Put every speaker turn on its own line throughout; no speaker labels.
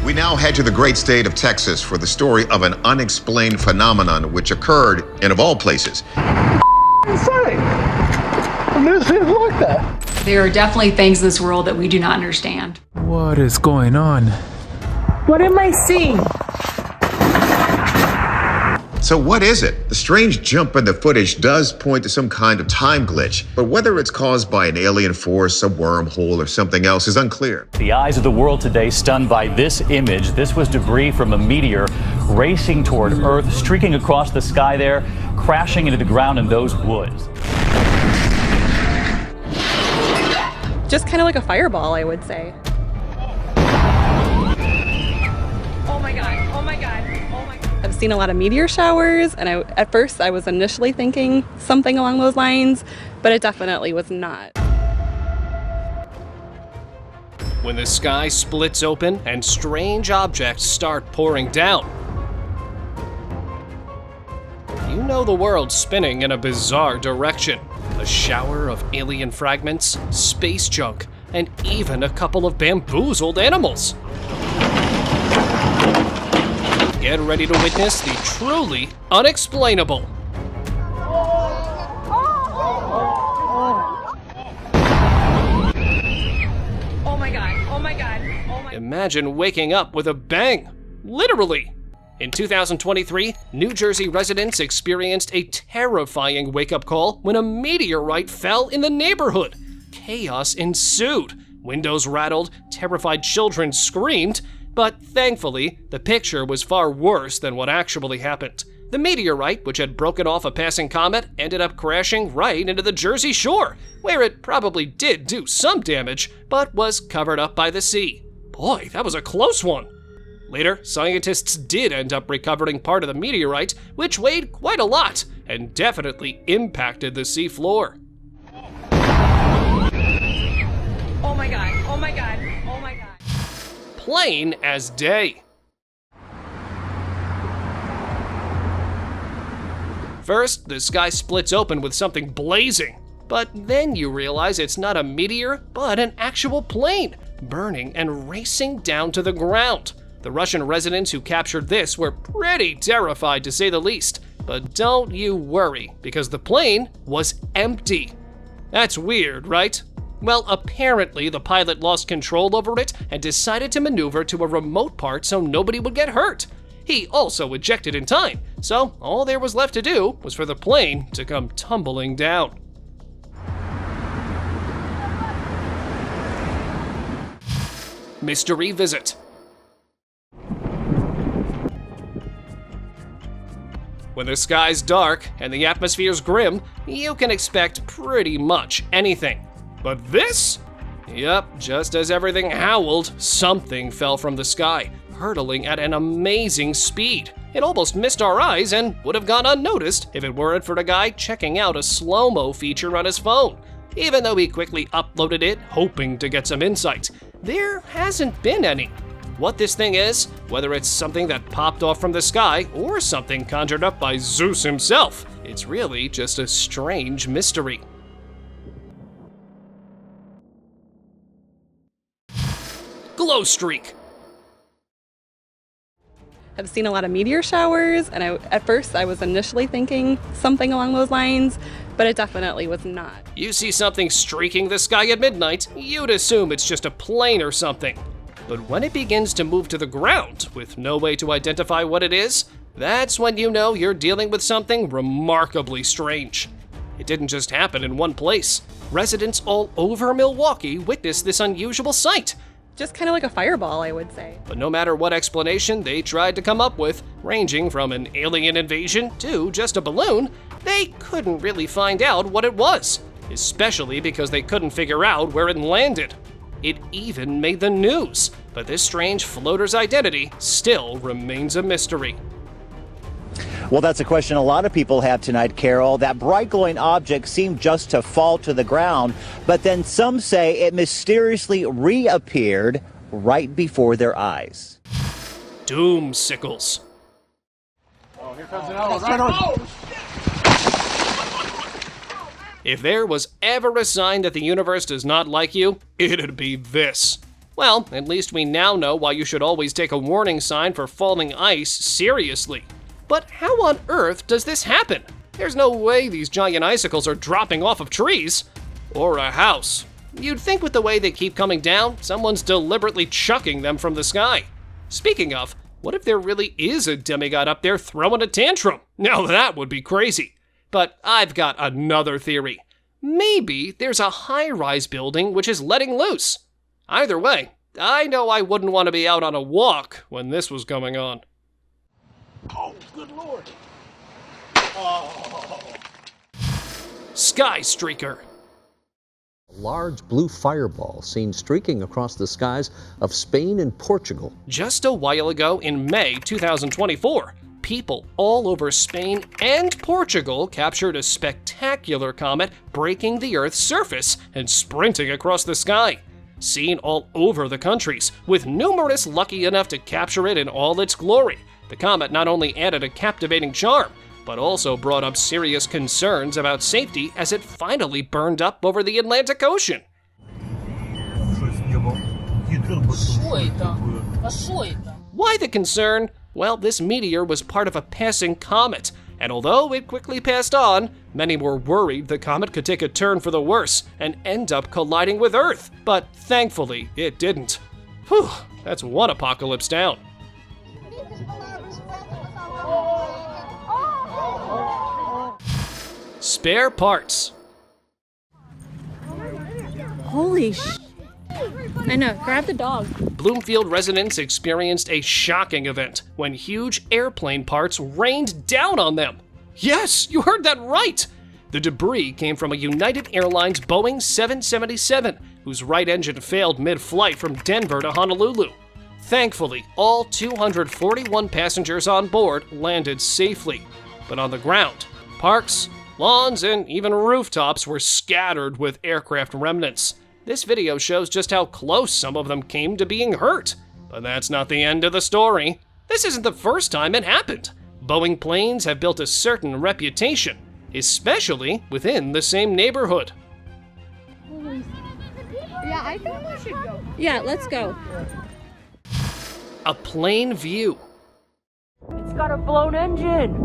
We now head to the great state of Texas for the story of an unexplained phenomenon which occurred in, of all places,
insane. I've never seen it like that.
There are definitely things in this world that we do not understand.
What is going on?
What am I seeing?
So what is it? The strange jump in the footage does point to some kind of time glitch, but whether it's caused by an alien force, a wormhole, or something else is unclear.
The eyes of the world today stunned by this image. This was debris from a meteor racing toward Earth, streaking across the sky there, crashing into the ground in those woods.
Just kind of like a fireball, I would say. Oh my God, oh my God, oh my God. I've seen a lot of meteor showers, and at first I was initially thinking something along those lines, but it definitely was not.
When the sky splits open and strange objects start pouring down, you know the world's spinning in a bizarre direction. A shower of alien fragments, space junk, and even a couple of bamboozled animals. Get ready to witness the truly unexplainable.
Oh my God, oh my God, oh my God.
Imagine waking up with a bang, literally. In 2023, New Jersey residents experienced a terrifying wake-up call when a meteorite fell in the neighborhood. Chaos ensued. Windows rattled, terrified children screamed, but thankfully, the picture was far worse than what actually happened. The meteorite, which had broken off a passing comet, ended up crashing right into the Jersey Shore, where it probably did do some damage, but was covered up by the sea. Boy, that was a close one. Later, scientists did end up recovering part of the meteorite, which weighed quite a lot and definitely impacted the seafloor.
Oh my God, oh my God, oh my God.
Plain as day. First, the sky splits open with something blazing, but then you realize it's not a meteor, but an actual plane, burning and racing down to the ground. The Russian residents who captured this were pretty terrified, to say the least. But don't you worry, because the plane was empty. That's weird, right? Well, apparently the pilot lost control over it and decided to maneuver to a remote part so nobody would get hurt. He also ejected in time, so all there was left to do was for the plane to come tumbling down. Mystery visit. When the sky's dark and the atmosphere's grim, you can expect pretty much anything. But this? Yep, just as everything howled, something fell from the sky, hurtling at an amazing speed. It almost missed our eyes and would have gone unnoticed if it weren't for the guy checking out a slow-mo feature on his phone. Even though he quickly uploaded it, hoping to get some insight, there hasn't been any. What this thing is, whether it's something that popped off from the sky or something conjured up by Zeus himself, it's really just a strange mystery. Glow streak.
I've seen a lot of meteor showers, and at first I was initially thinking something along those lines, but it definitely was not.
You see something streaking the sky at midnight, you'd assume it's just a plane or something. But when it begins to move to the ground with no way to identify what it is, that's when you know you're dealing with something remarkably strange. It didn't just happen in one place. Residents all over Milwaukee witnessed this unusual sight.
Just kind of like a fireball, I would say.
But no matter what explanation they tried to come up with, ranging from an alien invasion to just a balloon, they couldn't really find out what it was, especially because they couldn't figure out where it landed. It even made the news, but this strange floater's identity still remains a mystery.
Well, that's a question a lot of people have tonight, Carol. That bright glowing object seemed just to fall to the ground, but then some say it mysteriously reappeared right before their eyes.
Doomsicles.
Oh, here comes another.
If there was ever a sign that the universe does not like you, it'd be this. Well, at least we now know why you should always take a warning sign for falling ice seriously. But how on earth does this happen? There's no way these giant icicles are dropping off of trees. Or a house. You'd think with the way they keep coming down, someone's deliberately chucking them from the sky. Speaking of, what if there really is a demigod up there throwing a tantrum? Now that would be crazy. But I've got another theory. Maybe there's a high-rise building which is letting loose. Either way, I know I wouldn't want to be out on a walk when this was going on.
Oh, good Lord.
Sky Streaker.
A large blue fireball seen streaking across the skies of Spain and Portugal.
Just a while ago in May 2024, people all over Spain and Portugal captured a spectacular comet breaking the Earth's surface and sprinting across the sky. Seen all over the countries, with numerous lucky enough to capture it in all its glory. The comet not only added a captivating charm, but also brought up serious concerns about safety as it finally burned up over the Atlantic Ocean. Why the concern? Well, this meteor was part of a passing comet, and although it quickly passed on, many were worried the comet could take a turn for the worse and end up colliding with Earth. But thankfully, it didn't. Whew, that's one apocalypse down. Spare parts.
Holy I know, grab the dog.
Bloomfield residents experienced a shocking event when huge airplane parts rained down on them. Yes, you heard that right! The debris came from a United Airlines Boeing 777, whose right engine failed mid-flight from Denver to Honolulu. Thankfully, all 241 passengers on board landed safely. But on the ground, parks, lawns, and even rooftops were scattered with aircraft remnants. This video shows just how close some of them came to being hurt. But that's not the end of the story. This isn't the first time it happened. Boeing planes have built a certain reputation, especially within the same neighborhood.
Yeah, I think we should go. Yeah, let's go.
A plane view.
It's got a blown engine.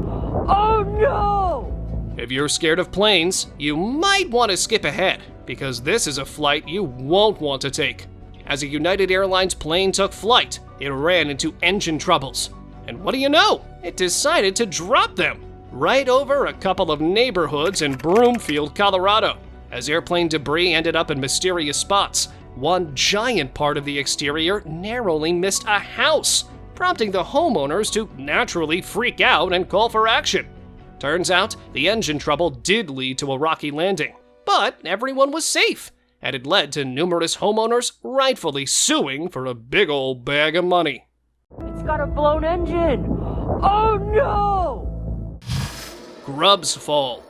Oh no!
If you're scared of planes, you might want to skip ahead, because this is a flight you won't want to take. As a United Airlines plane took flight, it ran into engine troubles. And what do you know? It decided to drop them right over a couple of neighborhoods in Broomfield, Colorado. As airplane debris ended up in mysterious spots, one giant part of the exterior narrowly missed a house, prompting the homeowners to naturally freak out and call for action. Turns out, the engine trouble did lead to a rocky landing, but everyone was safe, and it led to numerous homeowners rightfully suing for a big old bag of money.
It's got a blown engine. Oh no!
Grubs fall.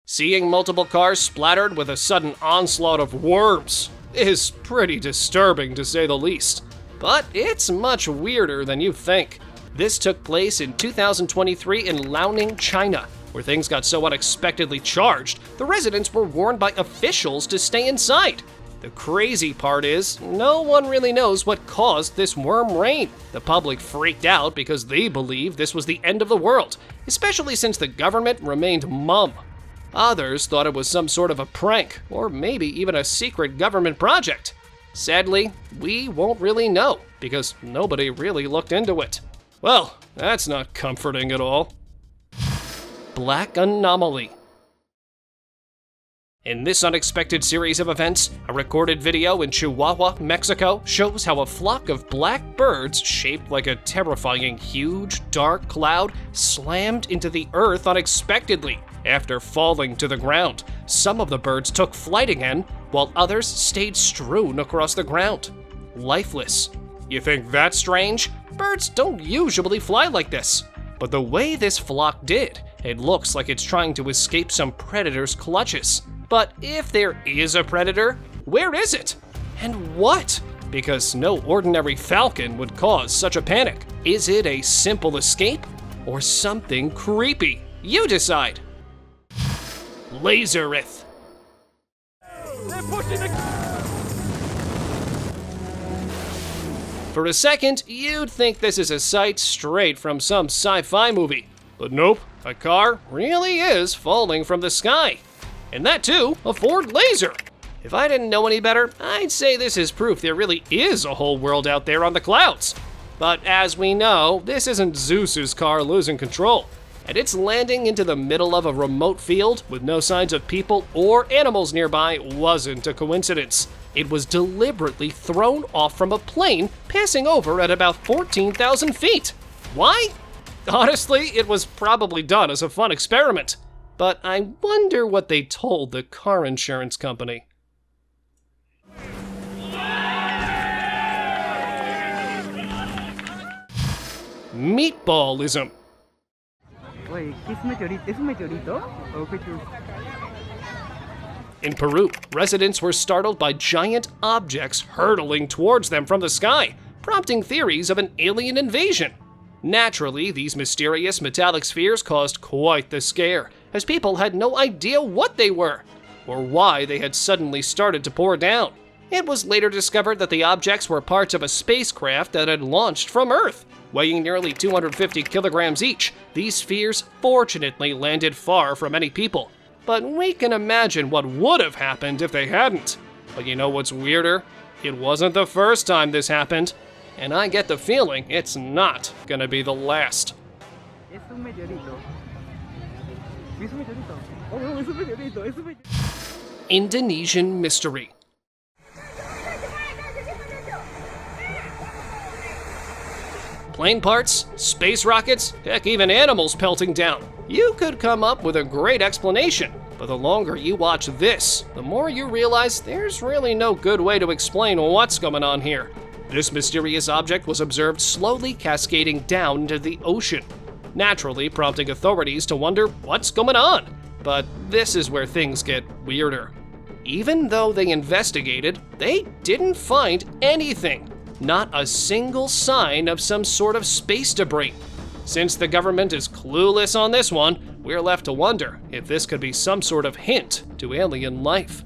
Seeing multiple cars splattered with a sudden onslaught of worms is pretty disturbing to say the least. But it's much weirder than you think. This took place in 2023 in Liaoning, China, where things got so unexpectedly charged, the residents were warned by officials to stay inside. The crazy part is, no one really knows what caused this worm rain. The public freaked out because they believed this was the end of the world, especially since the government remained mum. Others thought it was some sort of a prank, or maybe even a secret government project. Sadly, we won't really know, because nobody really looked into it. Well, that's not comforting at all. Black Anomaly. In this unexpected series of events, a recorded video in Chihuahua, Mexico, shows how a flock of black birds shaped like a terrifying, huge, dark cloud slammed into the earth unexpectedly. After falling to the ground, some of the birds took flight again, while others stayed strewn across the ground, lifeless. You think that's strange? Birds don't usually fly like this. But the way this flock did, it looks like it's trying to escape some predator's clutches. But if there is a predator, where is it? And what? Because no ordinary falcon would cause such a panic. Is it a simple escape or something creepy? You decide. Lazarith. For a second, you'd think this is a sight straight from some sci-fi movie. But nope, a car really is falling from the sky. And that too, a Ford Laser. If I didn't know any better, I'd say this is proof there really is a whole world out there on the clouds. But as we know, this isn't Zeus's car losing control, and it's landing into the middle of a remote field with no signs of people or animals nearby wasn't a coincidence. It was deliberately thrown off from a plane passing over at about 14,000 feet. Why? Honestly, it was probably done as a fun experiment, but I wonder what they told the car insurance company. Meatballism. In Peru, residents were startled by giant objects hurtling towards them from the sky, prompting theories of an alien invasion. Naturally, these mysterious metallic spheres caused quite the scare, as people had no idea what they were, or why they had suddenly started to pour down. It was later discovered that the objects were parts of a spacecraft that had launched from Earth. Weighing nearly 250 kilograms each, these spheres fortunately landed far from any people. But we can imagine what would have happened if they hadn't. But you know what's weirder? It wasn't the first time this happened, and I get the feeling it's not gonna be the last. Indonesian mystery. Plane parts, space rockets, heck, even animals pelting down. You could come up with a great explanation, but the longer you watch this, the more you realize there's really no good way to explain what's going on here. This mysterious object was observed slowly cascading down into the ocean, naturally prompting authorities to wonder what's going on. But this is where things get weirder. Even though they investigated, they didn't find anything. Not a single sign of some sort of space debris. Since the government is clueless on this one, we're left to wonder if this could be some sort of hint to alien life.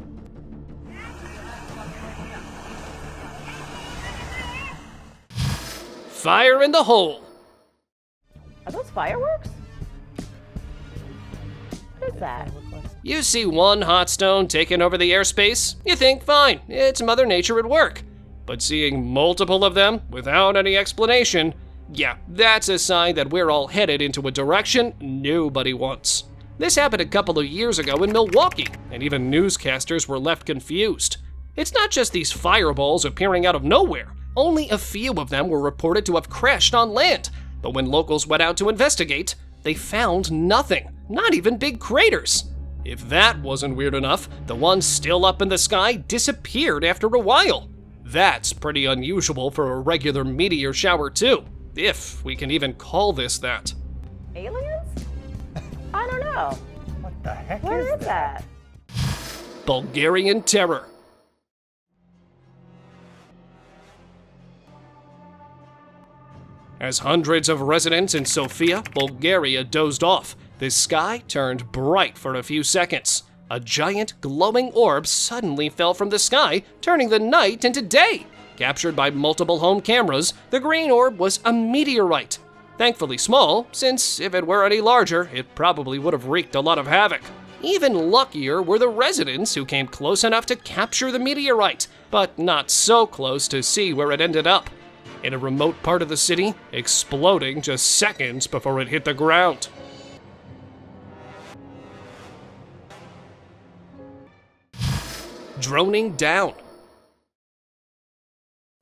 Fire in the hole.
Are those fireworks? What is that?
You see one hot stone taking over the airspace, you think, fine, it's Mother Nature at work. But seeing multiple of them without any explanation, yeah, that's a sign that we're all headed into a direction nobody wants. This happened a couple of years ago in Milwaukee, and even newscasters were left confused. It's not just these fireballs appearing out of nowhere. Only a few of them were reported to have crashed on land, but when locals went out to investigate, they found nothing, not even big craters. If that wasn't weird enough, the ones still up in the sky disappeared after a while. That's pretty unusual for a regular meteor shower too, if we can even call this that.
Aliens? I don't know.
What the heck
Where is that?
Bulgarian terror. As hundreds of residents in Sofia, Bulgaria dozed off, the sky turned bright for a few seconds. A giant glowing orb suddenly fell from the sky, turning the night into day. Captured by multiple home cameras, the green orb was a meteorite. Thankfully small, since if it were any larger, it probably would have wreaked a lot of havoc. Even luckier were the residents who came close enough to capture the meteorite, but not so close to see where it ended up. In a remote part of the city, exploding just seconds before it hit the ground. Droning down.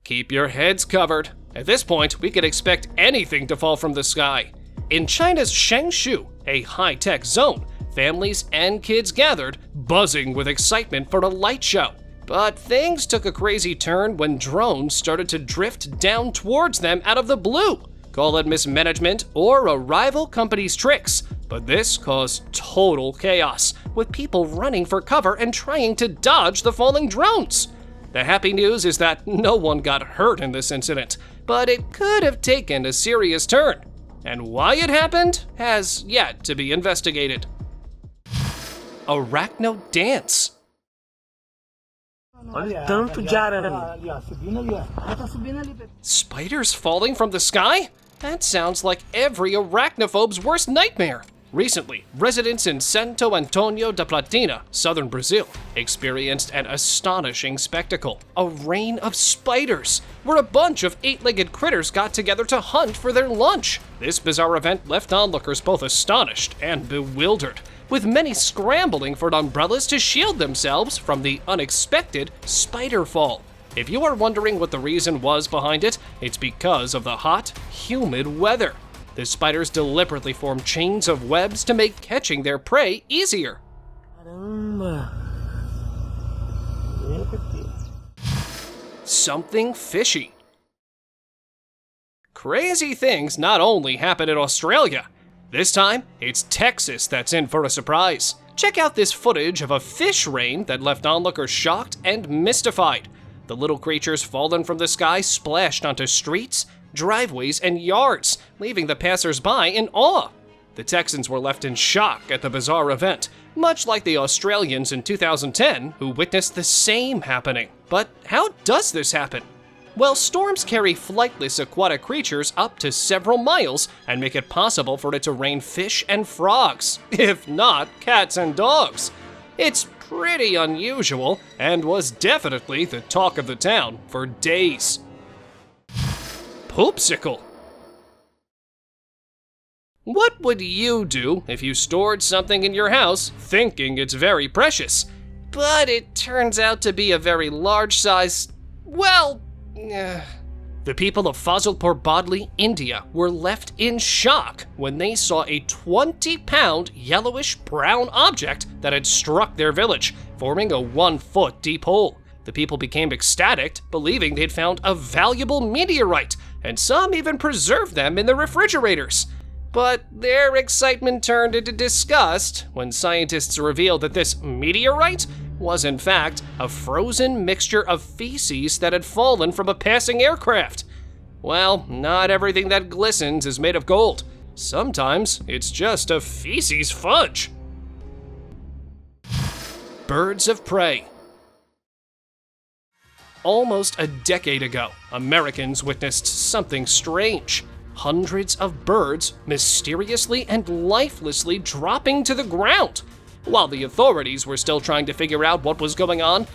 Keep your heads covered. At this point, we could expect anything to fall from the sky. In China's Changshu, a high-tech zone, families and kids gathered, buzzing with excitement for a light show. But things took a crazy turn when drones started to drift down towards them out of the blue. Call it mismanagement or a rival company's tricks, but this caused total chaos, with people running for cover and trying to dodge the falling drones. The happy news is that no one got hurt in this incident, but it could have taken a serious turn. And why it happened has yet to be investigated. Arachno dance. Spiders falling from the sky? That sounds like every arachnophobe's worst nightmare. Recently, residents in Santo Antonio da Platina, southern Brazil, experienced an astonishing spectacle. A rain of spiders, where a bunch of eight-legged critters got together to hunt for their lunch. This bizarre event left onlookers both astonished and bewildered, with many scrambling for umbrellas to shield themselves from the unexpected spider fall. If you are wondering what the reason was behind it, it's because of the hot, humid weather. The spiders deliberately form chains of webs to make catching their prey easier. Something fishy. Crazy things not only happen in Australia. This time, it's Texas that's in for a surprise. Check out this footage of a fish rain that left onlookers shocked and mystified. The little creatures fallen from the sky splashed onto streets, driveways, and yards, leaving the passers-by in awe. The Texans were left in shock at the bizarre event, much like the Australians in 2010 who witnessed the same happening. But how does this happen? Well, storms carry flightless aquatic creatures up to several miles and make it possible for it to rain fish and frogs, if not cats and dogs. It's pretty unusual and was definitely the talk of the town for days. Poopsicle. What would you do if you stored something in your house thinking it's very precious, but it turns out to be a very large size, The people of Fazilpur Bodli, India were left in shock when they saw a 20-pound yellowish-brown object that had struck their village, forming a 1-foot deep hole. The people became ecstatic, believing they'd found a valuable meteorite, and some even preserved them in their refrigerators. But their excitement turned into disgust when scientists revealed that this meteorite was in fact a frozen mixture of feces that had fallen from a passing aircraft. Well, not everything that glistens is made of gold. Sometimes it's just a feces fudge. Birds of prey. Almost a decade ago, Americans witnessed something strange. Hundreds of birds mysteriously and lifelessly dropping to the ground. While the authorities were still trying to figure out what was going on,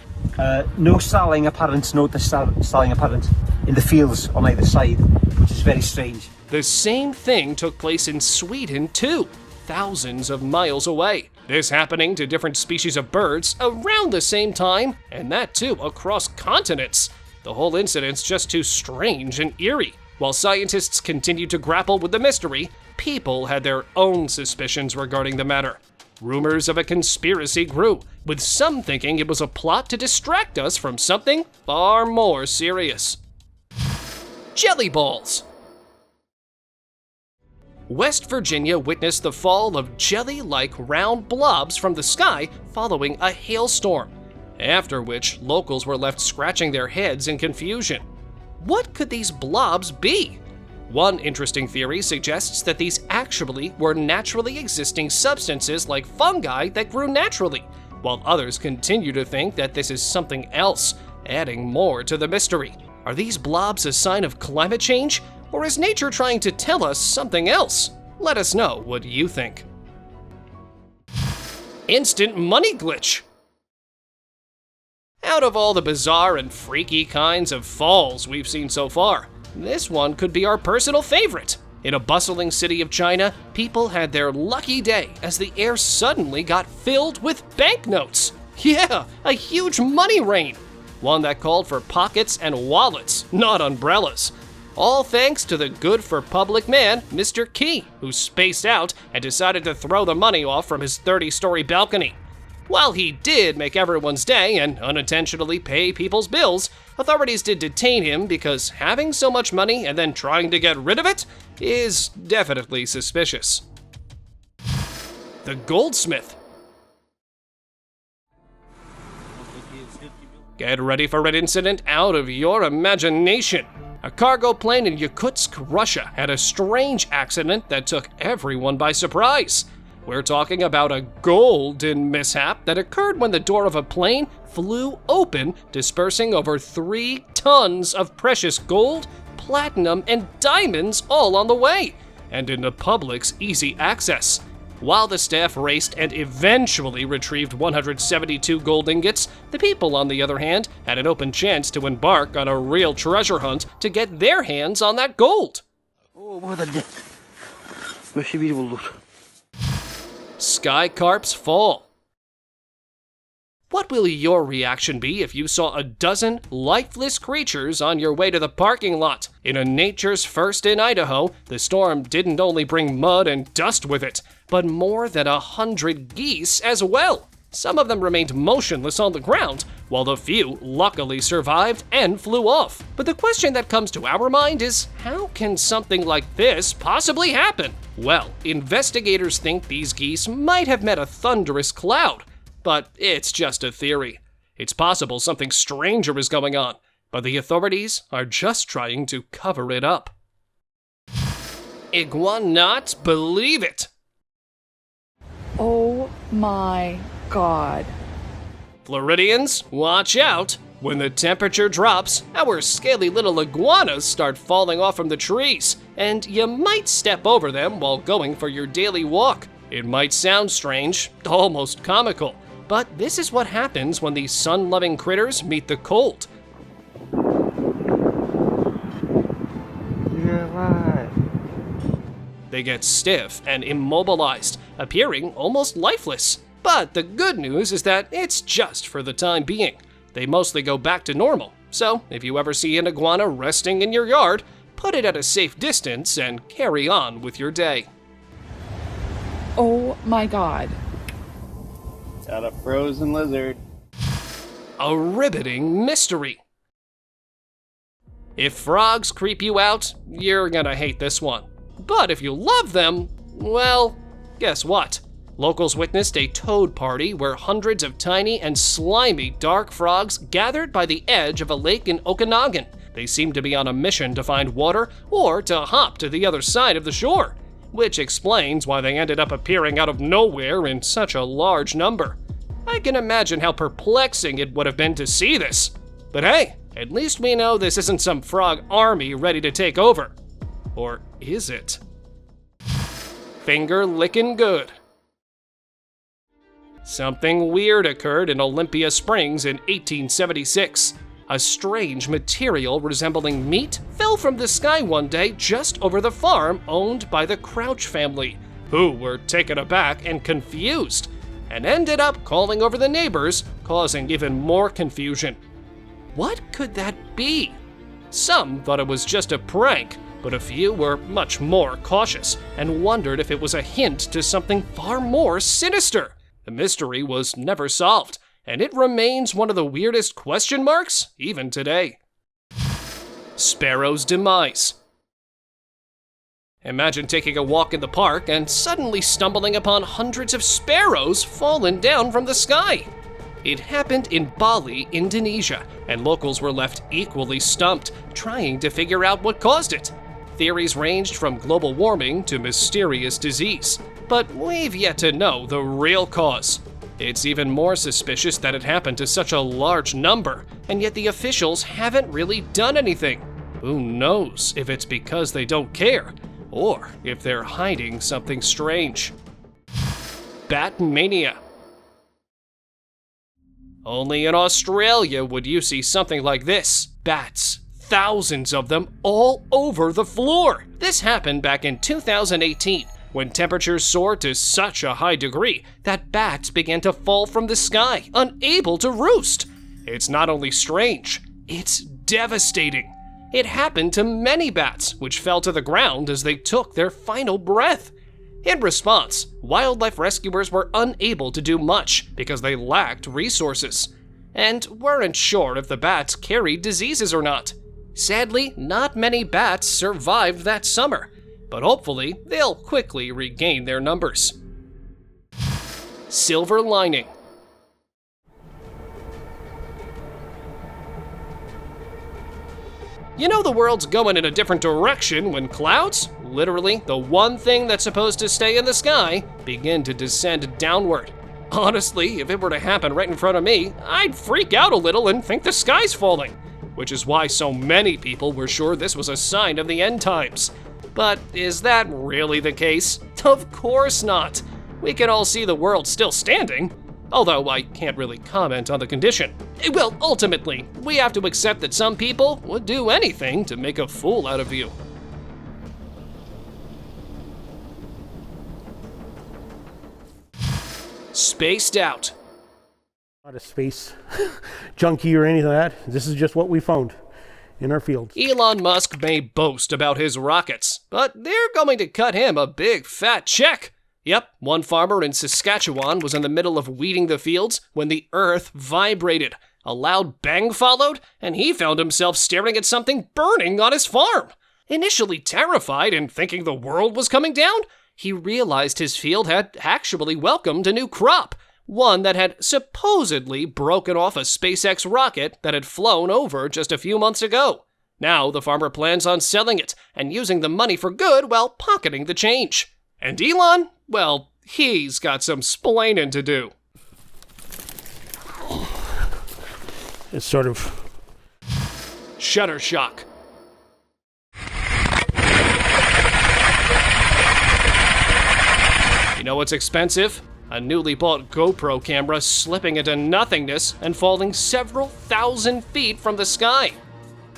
no starling apparent, no starling apparent in the fields on either side, which is very strange.
The same thing took place in Sweden too, thousands of miles away. This happening to different species of birds around the same time, and that too across continents. The whole incident's just too strange and eerie. While scientists continued to grapple with the mystery, people had their own suspicions regarding the matter. Rumors of a conspiracy grew, with some thinking it was a plot to distract us from something far more serious. Jelly balls. West Virginia witnessed the fall of jelly-like round blobs from the sky following a hailstorm, after which locals were left scratching their heads in confusion. What could these blobs be? One interesting theory suggests that these actually were naturally existing substances like fungi that grew naturally, while others continue to think that this is something else, adding more to the mystery. Are these blobs a sign of climate change, or is nature trying to tell us something else? Let us know what you think. Instant money glitch. Out of all the bizarre and freaky kinds of falls we've seen so far, this one could be our personal favorite. In a bustling city of China, people had their lucky day as the air suddenly got filled with banknotes. Yeah, a huge money rain. One that called for pockets and wallets, not umbrellas. All thanks to the good-for-public man, Mr. Key, who spaced out and decided to throw the money off from his 30-story balcony. While he did make everyone's day and unintentionally pay people's bills, authorities did detain him because having so much money and then trying to get rid of it is definitely suspicious. The goldsmith. Get ready for an incident out of your imagination. A cargo plane in Yakutsk, Russia had a strange accident that took everyone by surprise. We're talking about a golden mishap that occurred when the door of a plane flew open, dispersing over 3 tons of precious gold, platinum, and diamonds all on the way, and in the public's easy access. While the staff raced and eventually retrieved 172 gold ingots, the people, on the other hand, had an open chance to embark on a real treasure hunt to get their hands on that gold. Sky carps fall. What will your reaction be if you saw a dozen lifeless creatures on your way to the parking lot? In a nature's first in Idaho, the storm didn't only bring mud and dust with it, but more than 100 geese as well. Some of them remained motionless on the ground, while the few luckily survived and flew off. But the question that comes to our mind is, how can something like this possibly happen? Well, investigators think these geese might have met a thunderous cloud, but it's just a theory. It's possible something stranger is going on, but the authorities are just trying to cover it up. Iguana not believe it.
Oh my God.
Floridians, watch out! When the temperature drops, our scaly little iguanas start falling off from the trees, and you might step over them while going for your daily walk. It might sound strange, almost comical, but this is what happens when these sun-loving critters meet the cold.
You're alive.
They get stiff and immobilized, appearing almost lifeless. But the good news is that it's just for the time being. They mostly go back to normal, so if you ever see an iguana resting in your yard, put it at a safe distance and carry on with your day.
Oh my God.
Got a frozen lizard.
A riveting mystery. If frogs creep you out, you're gonna hate this one. But if you love them, well, guess what? Locals witnessed a toad party where hundreds of tiny and slimy dark frogs gathered by the edge of a lake in Okanagan. They seemed to be on a mission to find water or to hop to the other side of the shore, which explains why they ended up appearing out of nowhere in such a large number. I can imagine how perplexing it would have been to see this. But hey, at least we know this isn't some frog army ready to take over. Or is it? Finger licking good. Something weird occurred in Olympia Springs in 1876. A strange material resembling meat fell from the sky one day just over the farm owned by the Crouch family, who were taken aback and confused, and ended up calling over the neighbors, causing even more confusion. What could that be? Some thought it was just a prank, but a few were much more cautious and wondered if it was a hint to something far more sinister. The mystery was never solved, and it remains one of the weirdest question marks even today. Sparrow's demise. Imagine taking a walk in the park and suddenly stumbling upon hundreds of sparrows fallen down from the sky. It happened in Bali, Indonesia, and locals were left equally stumped, trying to figure out what caused it. Theories ranged from global warming to mysterious disease, but we've yet to know the real cause. It's even more suspicious that it happened to such a large number, and yet the officials haven't really done anything. Who knows if it's because they don't care, or if they're hiding something strange. Bat mania. Only in Australia would you see something like this. Bats. Thousands of them all over the floor. This happened back in 2018, when temperatures soared to such a high degree that bats began to fall from the sky, unable to roost. It's not only strange, it's devastating. It happened to many bats, which fell to the ground as they took their final breath. In response, wildlife rescuers were unable to do much because they lacked resources, and weren't sure if the bats carried diseases or not. Sadly, not many bats survived that summer, but hopefully they'll quickly regain their numbers. Silver lining. You know the world's going in a different direction when clouds, literally the one thing that's supposed to stay in the sky, begin to descend downward. Honestly, if it were to happen right in front of me, I'd freak out a little and think the sky's falling, which is why so many people were sure this was a sign of the end times. But is that really the case? Of course not. We can all see the world still standing, although I can't really comment on the condition. Well, ultimately, we have to accept that some people would do anything to make a fool out of you. Spaced out.
Not a space junkie or anything like that. This is just what we found in our fields.
Elon Musk may boast about his rockets, but they're going to cut him a big fat check. Yep, one farmer in Saskatchewan was in the middle of weeding the fields when the earth vibrated. A loud bang followed, and he found himself staring at something burning on his farm. Initially terrified and thinking the world was coming down, he realized his field had actually welcomed a new crop, one that had supposedly broken off a SpaceX rocket that had flown over just a few months ago. Now the farmer plans on selling it and using the money for good while pocketing the change. And Elon, well, he's got some splaining to do.
It's sort of
Shutter shock. You know what's expensive? A newly bought GoPro camera slipping into nothingness and falling several thousand feet from the sky.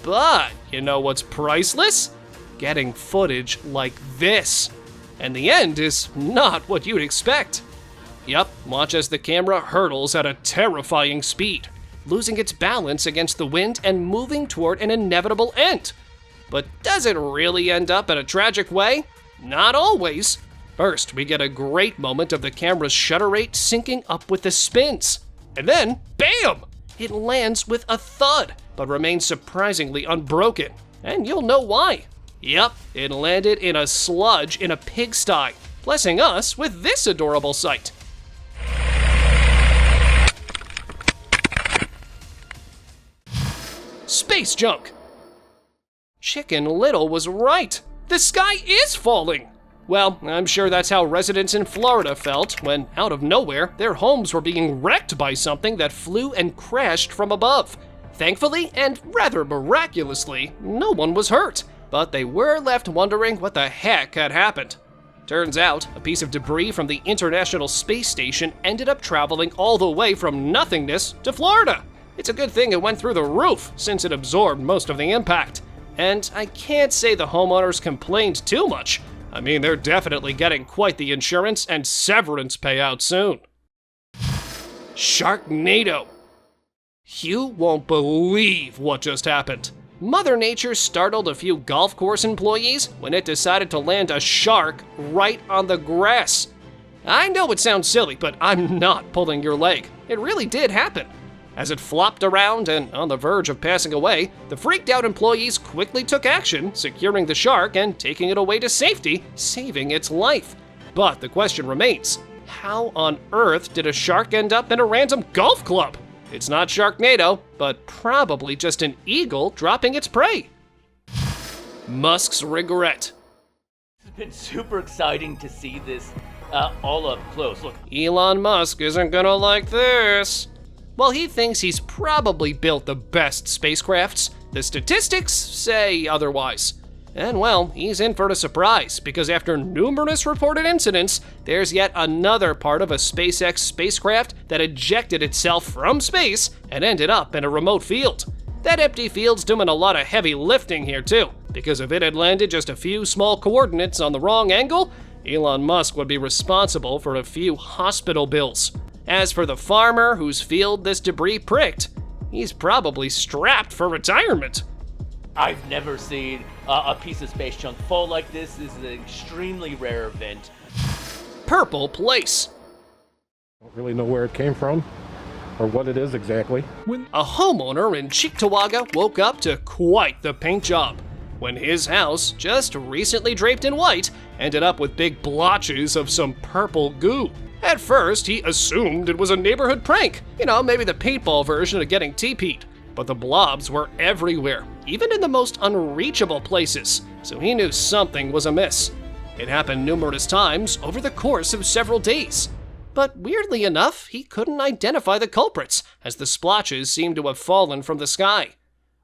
But you know what's priceless? Getting footage like this. And the end is not what you'd expect. Yup, watch as the camera hurtles at a terrifying speed, losing its balance against the wind and moving toward an inevitable end. But does it really end up in a tragic way? Not always. First, we get a great moment of the camera's shutter rate syncing up with the spins. And then, bam! It lands with a thud, but remains surprisingly unbroken. And you'll know why. Yup, it landed in a sludge in a pigsty, blessing us with this adorable sight. Space junk. Chicken Little was right. The sky is falling. Well, I'm sure that's how residents in Florida felt when, out of nowhere, their homes were being wrecked by something that flew and crashed from above. Thankfully, and rather miraculously, no one was hurt, but they were left wondering what the heck had happened. Turns out, a piece of debris from the International Space Station ended up traveling all the way from nothingness to Florida. It's a good thing it went through the roof, since it absorbed most of the impact. And I can't say the homeowners complained too much. I mean, they're definitely getting quite the insurance and severance payout soon. Sharknado. You won't believe what just happened. Mother Nature startled a few golf course employees when it decided to land a shark right on the grass. I know it sounds silly, but I'm not pulling your leg. It really did happen. As it flopped around and on the verge of passing away, the freaked out employees quickly took action, securing the shark and taking it away to safety, saving its life. But the question remains, how on earth did a shark end up in a random golf club? It's not Sharknado, but probably just an eagle dropping its prey. Musk's regret.
It's been super exciting to see this all up close. Look,
Elon Musk isn't gonna like this. While he thinks he's probably built the best spacecrafts, the statistics say otherwise. And well, he's in for a surprise, because after numerous reported incidents, there's yet another part of a SpaceX spacecraft that ejected itself from space and ended up in a remote field. That empty field's doing a lot of heavy lifting here too, because if it had landed just a few small coordinates on the wrong angle, Elon Musk would be responsible for a few hospital bills. As for the farmer whose field this debris pricked, he's probably strapped for retirement.
I've never seen a piece of space junk fall like this. This is an extremely rare event.
Purple Place.
Don't really know where it came from or what it is exactly.
A homeowner in Cheektowaga woke up to quite the paint job when his house, just recently draped in white, ended up with big blotches of some purple goo. At first, he assumed it was a neighborhood prank. You know, maybe the paintball version of getting TP'd. But the blobs were everywhere, even in the most unreachable places, so he knew something was amiss. It happened numerous times over the course of several days. But weirdly enough, he couldn't identify the culprits, as the splotches seemed to have fallen from the sky.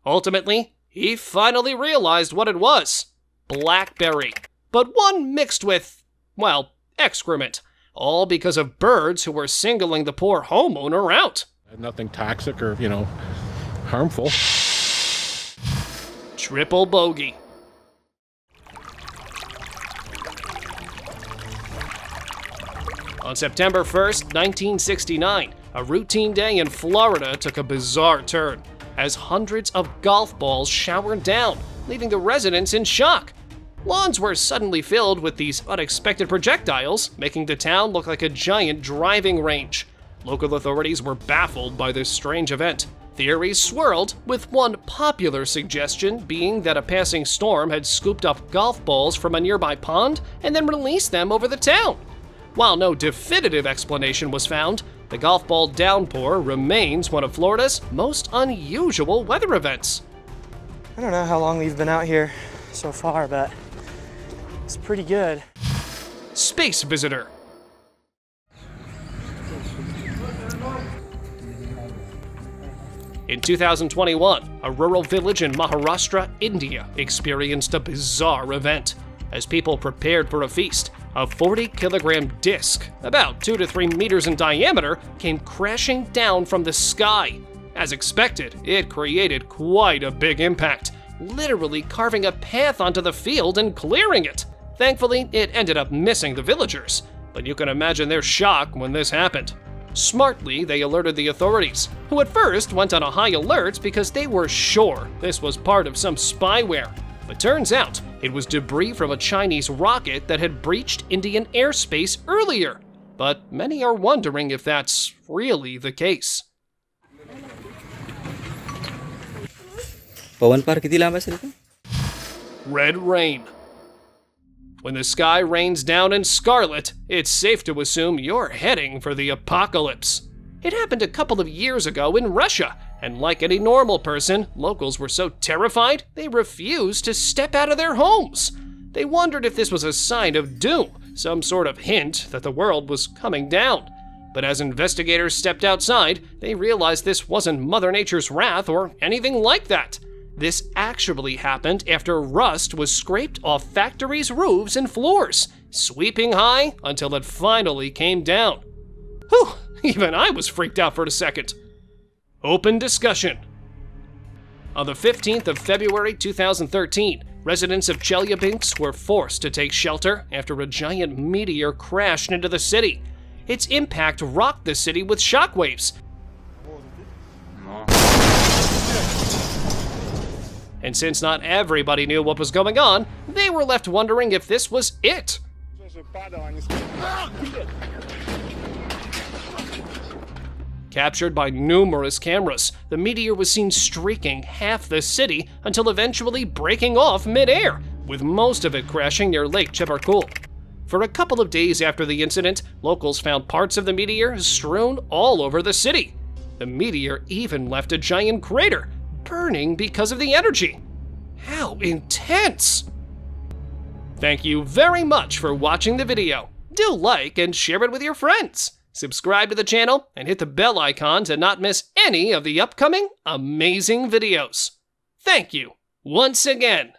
Ultimately, he finally realized what it was. Blackberry. But one mixed with, well, excrement. All because of birds who were singling the poor homeowner out.
Nothing toxic or, harmful.
Triple bogey. On September 1st, 1969, a routine day in Florida took a bizarre turn, as hundreds of golf balls showered down, leaving the residents in shock. Lawns were suddenly filled with these unexpected projectiles, making the town look like a giant driving range. Local authorities were baffled by this strange event. Theories swirled, with one popular suggestion being that a passing storm had scooped up golf balls from a nearby pond and then released them over the town. While no definitive explanation was found, the golf ball downpour remains one of Florida's most unusual weather events.
I don't know how long we've been out here so far, but it's pretty good.
Space visitor. In 2021, a rural village in Maharashtra, India, experienced a bizarre event. As people prepared for a feast, a 40-kilogram disc, about 2 to 3 meters in diameter, came crashing down from the sky. As expected, it created quite a big impact, literally carving a path onto the field and clearing it. Thankfully, it ended up missing the villagers, but you can imagine their shock when this happened. Smartly, they alerted the authorities, who at first went on a high alert because they were sure this was part of some spyware. But turns out, it was debris from a Chinese rocket that had breached Indian airspace earlier. But many are wondering if that's really the case. Red rain. When the sky rains down in scarlet, it's safe to assume you're heading for the apocalypse. It happened a couple of years ago in Russia, and like any normal person, locals were so terrified they refused to step out of their homes. They wondered if this was a sign of doom, some sort of hint that the world was coming down. But as investigators stepped outside, they realized this wasn't Mother Nature's wrath or anything like that. This actually happened after rust was scraped off factories' roofs and floors, sweeping high until it finally came down. Whew, even I was freaked out for a second. Open discussion. On the 15th of February 2013, residents of Chelyabinsk were forced to take shelter after a giant meteor crashed into the city. Its impact rocked the city with shockwaves. And since not everybody knew what was going on, they were left wondering if this was it. Captured by numerous cameras, the meteor was seen streaking half the city until eventually breaking off mid-air, with most of it crashing near Lake Chebarkul. For a couple of days after the incident, locals found parts of the meteor strewn all over the city. The meteor even left a giant crater, burning because of the energy. How intense! Thank you very much for watching the video. Do like and share it with your friends. Subscribe to the channel and hit the bell icon to not miss any of the upcoming amazing videos. Thank you once again.